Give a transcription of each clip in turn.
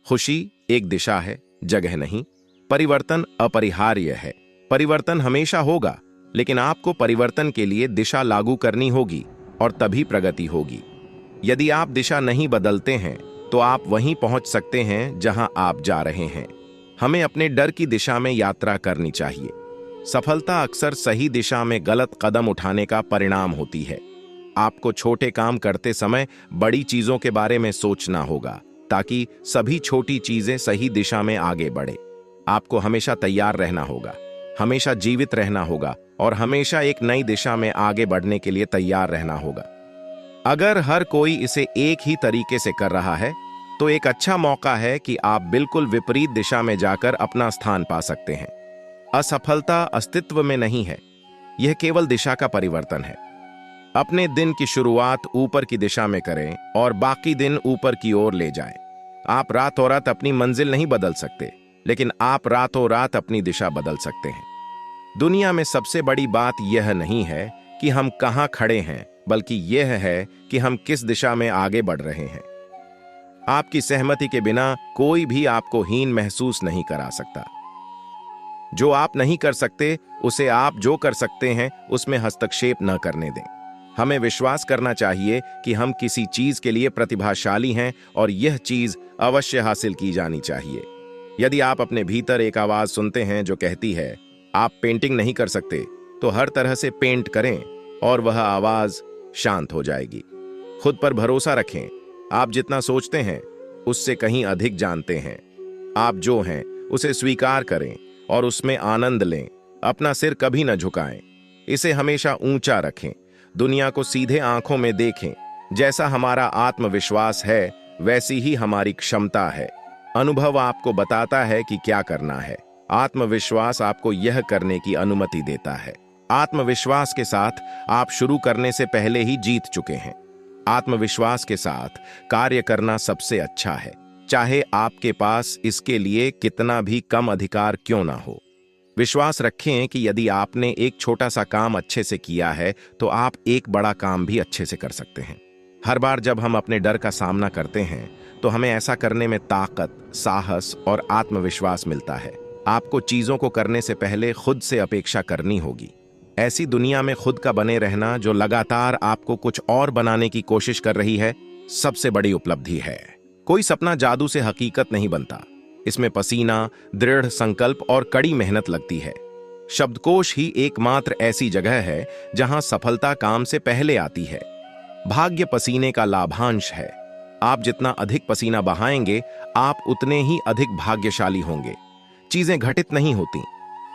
खुशी एक दिशा है, जगह नहीं। परिवर्तन अपरिहार्य है। परिवर्तन हमेशा होगा, लेकिन आपको परिवर्तन के लिए दिशा लागू करनी होगी और तभी प्रगति होगी। यदि आप दिशा नहीं बदलते हैं तो आप वहीं पहुंच सकते हैं जहां आप जा रहे हैं। हमें अपने डर की दिशा में यात्रा करनी चाहिए। सफलता अक्सर सही दिशा में गलत कदम उठाने का परिणाम होती है। आपको छोटे काम करते समय बड़ी चीजों के बारे में सोचना होगा, ताकि सभी छोटी चीजें सही दिशा में आगे बढ़े। आपको हमेशा तैयार रहना होगा, हमेशा जीवित रहना होगा और हमेशा एक नई दिशा में आगे बढ़ने के लिए तैयार रहना होगा। अगर हर कोई इसे एक ही तरीके से कर रहा है तो एक अच्छा मौका है कि आप बिल्कुल विपरीत दिशा में जाकर अपना स्थान पा सकते हैं। असफलता अस्तित्व में नहीं है, यह केवल दिशा का परिवर्तन है। अपने दिन की शुरुआत ऊपर की दिशा में करें और बाकी दिन ऊपर की ओर ले जाएं। आप रातों रात अपनी मंजिल नहीं बदल सकते, लेकिन आप रातों रात अपनी दिशा बदल सकते हैं। दुनिया में सबसे बड़ी बात यह नहीं है कि हम कहां खड़े हैं, बल्कि यह है कि हम किस दिशा में आगे बढ़ रहे हैं। आपकी सहमति के बिना कोई भी आपको हीन महसूस नहीं करा सकता। जो आप नहीं कर सकते, उसे आप जो कर सकते हैं उसमें हस्तक्षेप न करने दें। हमें विश्वास करना चाहिए कि हम किसी चीज के लिए प्रतिभाशाली हैं और यह चीज अवश्य हासिल की जानी चाहिए। यदि आप अपने भीतर एक आवाज सुनते हैं जो कहती है आप पेंटिंग नहीं कर सकते, तो हर तरह से पेंट करें और वह आवाज शांत हो जाएगी। खुद पर भरोसा रखें। आप जितना सोचते हैं उससे कहीं अधिक जानते हैं। आप जो हैं उसे स्वीकार करें और उसमें आनंद लें। अपना सिर कभी न झुकाएं, इसे हमेशा ऊंचा रखें। दुनिया को सीधे आंखों में देखें। जैसा हमारा आत्मविश्वास है वैसी ही हमारी क्षमता है। अनुभव आपको बताता है कि क्या करना है। आत्मविश्वास आपको यह करने की अनुमति देता है। आत्मविश्वास के साथ आप शुरू करने से पहले ही जीत चुके हैं। आत्मविश्वास के साथ कार्य करना सबसे अच्छा है, चाहे आपके पास इसके लिए कितना भी कम अधिकार क्यों ना हो। विश्वास रखें कि यदि आपने एक छोटा सा काम अच्छे से किया है तो आप एक बड़ा काम भी अच्छे से कर सकते हैं। हर बार जब हम अपने डर का सामना करते हैं तो हमें ऐसा करने में ताकत, साहस और आत्मविश्वास मिलता है। आपको चीजों को करने से पहले खुद से अपेक्षा करनी होगी। ऐसी दुनिया में खुद का बने रहना जो लगातार आपको कुछ और बनाने की कोशिश कर रही है, सबसे बड़ी उपलब्धि है। कोई सपना जादू से हकीकत नहीं बनता। इसमें पसीना, दृढ़ संकल्प और कड़ी मेहनत लगती है। शब्दकोश ही एकमात्र ऐसी जगह है जहां सफलता काम से पहले आती है। भाग्य पसीने का लाभांश है। आप जितना अधिक पसीना बहाएंगे, आप उतने ही अधिक भाग्यशाली होंगे। चीजें घटित नहीं होती,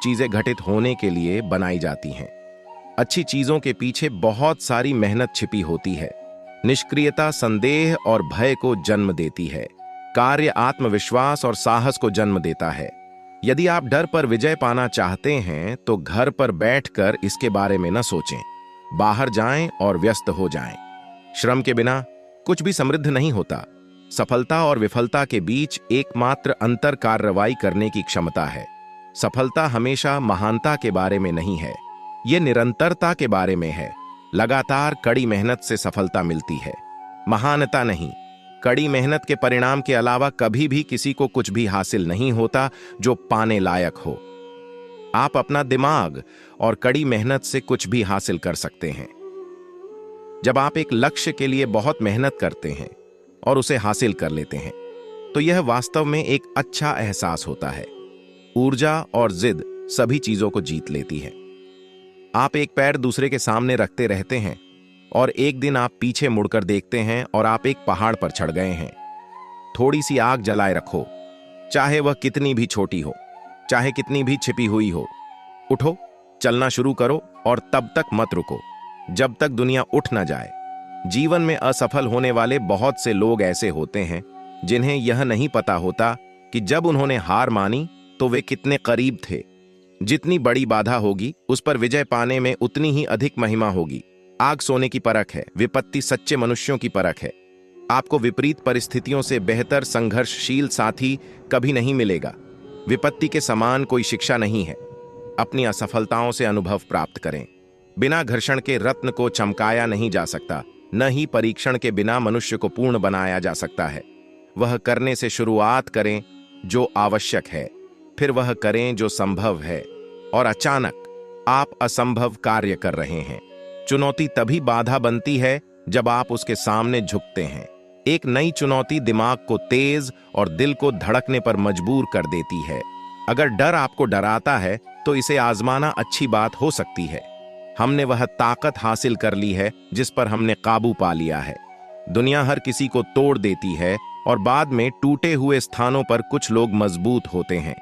चीजें घटित होने के लिए बनाई जाती हैं। अच्छी चीजों के पीछे बहुत सारी मेहनत छिपी होती है। निष्क्रियता संदेह और भय को जन्म देती है। कार्य आत्मविश्वास और साहस को जन्म देता है। यदि आप डर पर विजय पाना चाहते हैं तो घर पर बैठकर इसके बारे में न सोचें। बाहर जाएं और व्यस्त हो जाएं। श्रम के बिना कुछ भी समृद्ध नहीं होता। सफलता और विफलता के बीच एकमात्र अंतर कार्रवाई करने की क्षमता है। सफलता हमेशा महानता के बारे में नहीं है, यह निरंतरता के बारे में है। लगातार कड़ी मेहनत से सफलता मिलती है, महानता नहीं। कड़ी मेहनत के परिणाम के अलावा कभी भी किसी को कुछ भी हासिल नहीं होता जो पाने लायक हो। आप अपना दिमाग और कड़ी मेहनत से कुछ भी हासिल कर सकते हैं। जब आप एक लक्ष्य के लिए बहुत मेहनत करते हैं और उसे हासिल कर लेते हैं तो यह वास्तव में एक अच्छा एहसास होता है। ऊर्जा और जिद सभी चीजों को जीत लेती है। आप एक पैर दूसरे के सामने रखते रहते हैं और एक दिन आप पीछे मुड़कर देखते हैं और आप एक पहाड़ पर चढ़ गए हैं। थोड़ी सी आग जलाए रखो, चाहे वह कितनी भी छोटी हो, चाहे कितनी भी छिपी हुई हो। उठो, चलना शुरू करो और तब तक मत रुको जब तक दुनिया उठ ना जाए। जीवन में असफल होने वाले बहुत से लोग ऐसे होते हैं जिन्हें यह नहीं पता होता कि जब उन्होंने हार मानी तो वे कितने करीब थे। जितनी बड़ी बाधा होगी उस पर विजय पाने में उतनी ही अधिक महिमा होगी। आग सोने की परख है, विपत्ति सच्चे मनुष्यों की परख है। आपको विपरीत परिस्थितियों से बेहतर संघर्षशील साथी कभी नहीं मिलेगा। विपत्ति के समान कोई शिक्षा नहीं है। अपनी असफलताओं से अनुभव प्राप्त करें। बिना घर्षण के रत्न को चमकाया नहीं जा सकता, न ही परीक्षण के बिना मनुष्य को पूर्ण बनाया जा सकता है। वह करने से शुरुआत करें जो आवश्यक है, फिर वह करें जो संभव है, और अचानक आप असंभव कार्य कर रहे हैं। चुनौती तभी बाधा बनती है जब आप उसके सामने झुकते हैं। एक नई चुनौती दिमाग को तेज और दिल को धड़कने पर मजबूर कर देती है। अगर डर आपको डराता है तो इसे आजमाना अच्छी बात हो सकती है। हमने वह ताकत हासिल कर ली है जिस पर हमने काबू पा लिया है। दुनिया हर किसी को तोड़ देती है और बाद में टूटे हुए स्थानों पर कुछ लोग मजबूत होते हैं।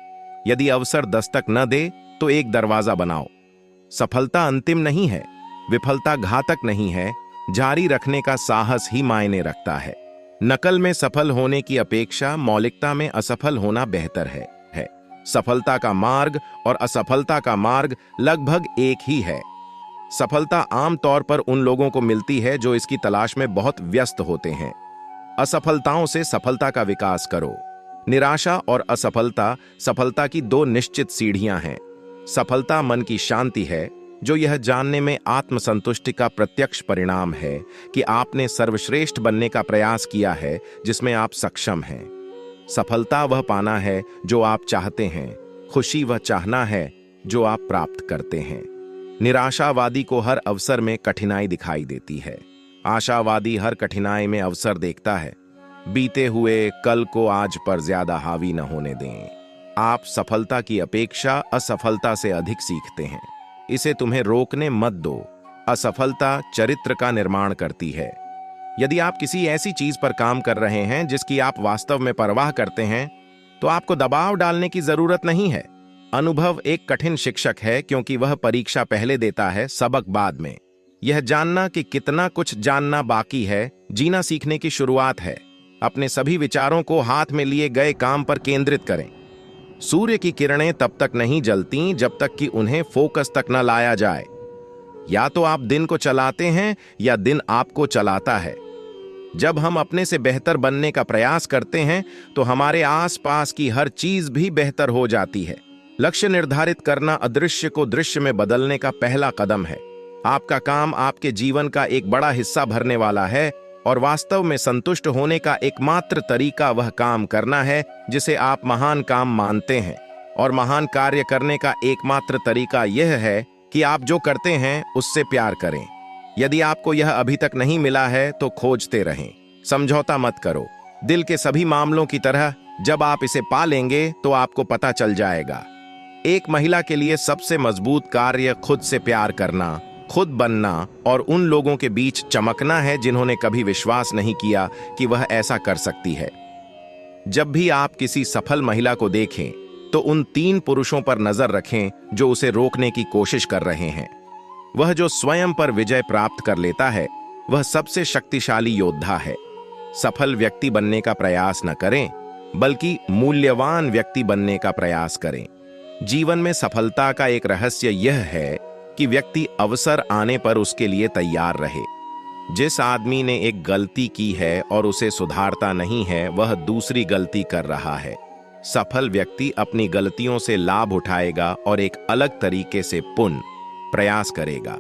यदि अवसर दस्तक न दे तो एक दरवाजा बनाओ। सफलता अंतिम नहीं है, विफलता घातक नहीं है, जारी रखने का साहस ही मायने रखता है। नकल में सफल होने की अपेक्षा मौलिकता में असफल होना बेहतर है। सफलता का मार्ग और असफलता का मार्ग लगभग एक ही है। सफलता आमतौर पर उन लोगों को मिलती है जो इसकी तलाश में बहुत व्यस्त होते हैं। असफलताओं से सफलता का विकास करो। निराशा और असफलता सफलता की दो निश्चित सीढ़ियां हैं। सफलता मन की शांति है, जो यह जानने में आत्मसंतुष्टि का प्रत्यक्ष परिणाम है कि आपने सर्वश्रेष्ठ बनने का प्रयास किया है जिसमें आप सक्षम हैं। सफलता वह पाना है जो आप चाहते हैं, खुशी वह चाहना है जो आप प्राप्त करते हैं। निराशावादी को हर अवसर में कठिनाई दिखाई देती है, आशावादी हर कठिनाई में अवसर देखता है। बीते हुए कल को आज पर ज्यादा हावी न होने दें। आप सफलता की अपेक्षा असफलता से अधिक सीखते हैं, इसे तुम्हें रोकने मत दो। असफलता चरित्र का निर्माण करती है। यदि आप किसी ऐसी चीज पर काम कर रहे हैं जिसकी आप वास्तव में परवाह करते हैं, तो आपको दबाव डालने की जरूरत नहीं है। अनुभव एक कठिन शिक्षक है क्योंकि वह परीक्षा पहले देता है, सबक बाद में। यह जानना कि कितना कुछ जानना बाकी है, जीना सीखने की शुरुआत है। अपने सभी विचारों को हाथ में लिए गए काम पर केंद्रित करें। सूर्य की किरणें तब तक नहीं जलती जब तक कि उन्हें फोकस तक न लाया जाए। या तो आप दिन को चलाते हैं या दिन आपको चलाता है। जब हम अपने से बेहतर बनने का प्रयास करते हैं तो हमारे आसपास की हर चीज भी बेहतर हो जाती है। लक्ष्य निर्धारित करना अदृश्य को दृश्य में बदलने का पहला कदम है। आपका काम आपके जीवन का एक बड़ा हिस्सा भरने वाला है और वास्तव में संतुष्ट होने का एकमात्र तरीका वह काम करना है जिसे आप महान काम मानते हैं। और महान कार्य करने का एकमात्र तरीका यह है कि आप जो करते हैं उससे प्यार करें। यदि आपको यह अभी तक नहीं मिला है तो खोजते रहें, समझौता मत करो। दिल के सभी मामलों की तरह जब आप इसे पा लेंगे तो आपको पता चल जाएगा। एक महिला के लिए सबसे मजबूत कार्य खुद से प्यार करना, खुद बनना और उन लोगों के बीच चमकना है जिन्होंने कभी विश्वास नहीं किया कि वह ऐसा कर सकती है। जब भी आप किसी सफल महिला को देखें तो उन 3 पुरुषों पर नजर रखें जो उसे रोकने की कोशिश कर रहे हैं। वह जो स्वयं पर विजय प्राप्त कर लेता है वह सबसे शक्तिशाली योद्धा है। सफल व्यक्ति बनने का प्रयास न करें, बल्कि मूल्यवान व्यक्ति बनने का प्रयास करें। जीवन में सफलता का एक रहस्य यह है कि व्यक्ति अवसर आने पर उसके लिए तैयार रहे। जिस आदमी ने एक गलती की है और उसे सुधारता नहीं है, वह दूसरी गलती कर रहा है। सफल व्यक्ति अपनी गलतियों से लाभ उठाएगा और एक अलग तरीके से पुनः प्रयास करेगा।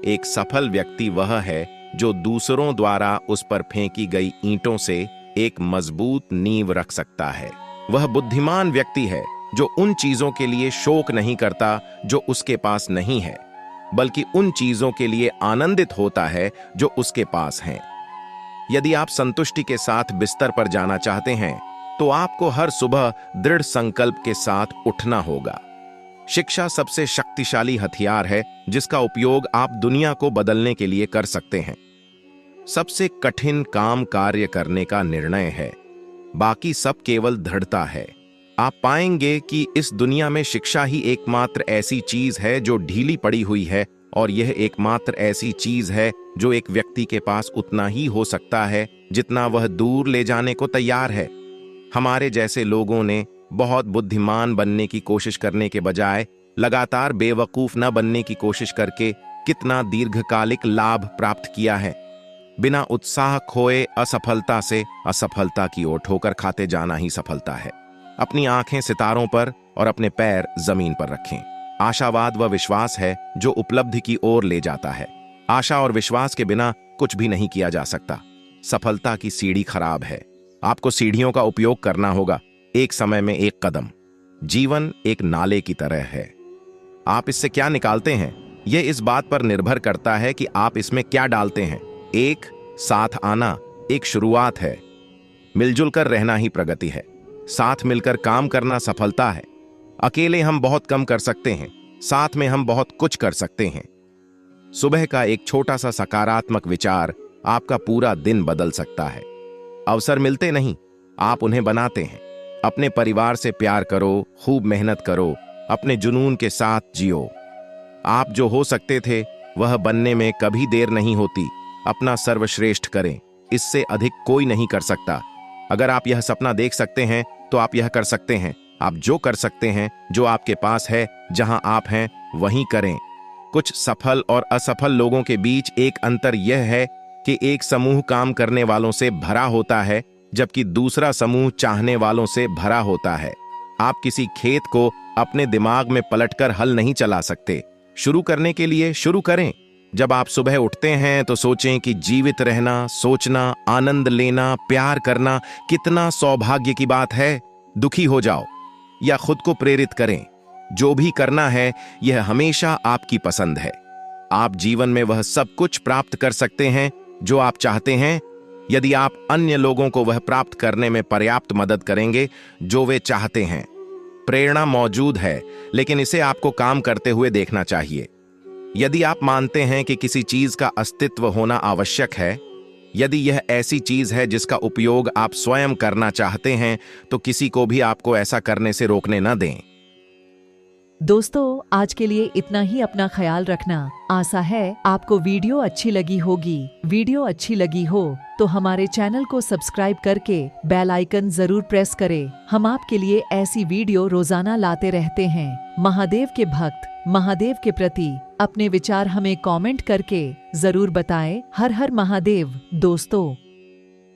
एक सफल व्यक्ति वह है जो दूसरों द्वारा उस पर फेंकी गई ईंटों से एक मजबूत नींव रख सकता है। वह बुद्धिमान व्यक्ति है जो उन चीजों के लिए शोक नहीं करता जो उसके पास नहीं है, बल्कि उन चीजों के लिए आनंदित होता है जो उसके पास हैं। यदि आप संतुष्टि के साथ बिस्तर पर जाना चाहते हैं तो आपको हर सुबह दृढ़ संकल्प के साथ उठना होगा। शिक्षा सबसे शक्तिशाली हथियार है जिसका उपयोग आप दुनिया को बदलने के लिए कर सकते हैं। सबसे कठिन काम कार्य करने का निर्णय है, बाकी सब केवल दृढ़ता है। आप पाएंगे कि इस दुनिया में शिक्षा ही एकमात्र ऐसी चीज है जो ढीली पड़ी हुई है, और यह एकमात्र ऐसी चीज है जो एक व्यक्ति के पास उतना ही हो सकता है जितना वह दूर ले जाने को तैयार है। हमारे जैसे लोगों ने बहुत बुद्धिमान बनने की कोशिश करने के बजाय लगातार बेवकूफ न बनने की कोशिश करके कितना दीर्घकालिक लाभ प्राप्त किया है। बिना उत्साह खोए असफलता से असफलता की ओर ठोकर खाते जाना ही सफलता है। अपनी आंखें सितारों पर और अपने पैर जमीन पर रखें। आशावाद व विश्वास है जो उपलब्धि की ओर ले जाता है। आशा और विश्वास के बिना कुछ भी नहीं किया जा सकता। सफलता की सीढ़ी खराब है, आपको सीढ़ियों का उपयोग करना होगा, एक समय में एक कदम। जीवन एक नाले की तरह है। आप इससे क्या निकालते हैं, यह इस बात पर निर्भर करता है कि आप इसमें क्या डालते हैं। एक साथ आना एक शुरुआत है। मिलजुल कर रहना ही प्रगति है। साथ मिलकर काम करना सफलता है। अकेले हम बहुत कम कर सकते हैं, साथ में हम बहुत कुछ कर सकते हैं। सुबह का एक छोटा सा सकारात्मक विचार आपका पूरा दिन बदल सकता है। अवसर मिलते नहीं, आप उन्हें बनाते हैं। अपने परिवार से प्यार करो, खूब मेहनत करो, अपने जुनून के साथ जियो। आप जो हो सकते थे वह बनने में कभी देर नहीं होती। अपना सर्वश्रेष्ठ करें, इससे अधिक कोई नहीं कर सकता। अगर आप यह सपना देख सकते हैं तो आप यह कर सकते हैं। आप जो कर सकते हैं, जो आपके पास है, जहां आप हैं वहीं करें। कुछ सफल और असफल लोगों के बीच एक अंतर यह है कि एक समूह काम करने वालों से भरा होता है, जबकि दूसरा समूह चाहने वालों से भरा होता है। आप किसी खेत को अपने दिमाग में पलटकर हल नहीं चला सकते। शुरू करने के लिए शुरू करें। जब आप सुबह उठते हैं तो सोचें कि जीवित रहना, सोचना, आनंद लेना, प्यार करना कितना सौभाग्य की बात है। दुखी हो जाओ या खुद को प्रेरित करें। जो भी करना है यह हमेशा आपकी पसंद है। आप जीवन में वह सब कुछ प्राप्त कर सकते हैं जो आप चाहते हैं, यदि आप अन्य लोगों को वह प्राप्त करने में पर्याप्त मदद करेंगे जो वे चाहते हैं। प्रेरणा मौजूद है, लेकिन इसे आपको काम करते हुए देखना चाहिए। यदि आप मानते हैं कि किसी चीज का अस्तित्व होना आवश्यक है, यदि यह ऐसी चीज है जिसका उपयोग आप स्वयं करना चाहते हैं, तो किसी को भी आपको ऐसा करने से रोकने न दें। दोस्तों, आज के लिए इतना ही। अपना ख्याल रखना। आशा है आपको वीडियो अच्छी लगी होगी। वीडियो अच्छी लगी हो तो हमारे चैनल को सब्सक्राइब करके बेल आइकन जरूर प्रेस करें। हम आपके लिए ऐसी वीडियो रोजाना लाते रहते हैं। महादेव के भक्त महादेव के प्रति अपने विचार हमें कमेंट करके जरूर बताएं। हर हर महादेव। दोस्तों।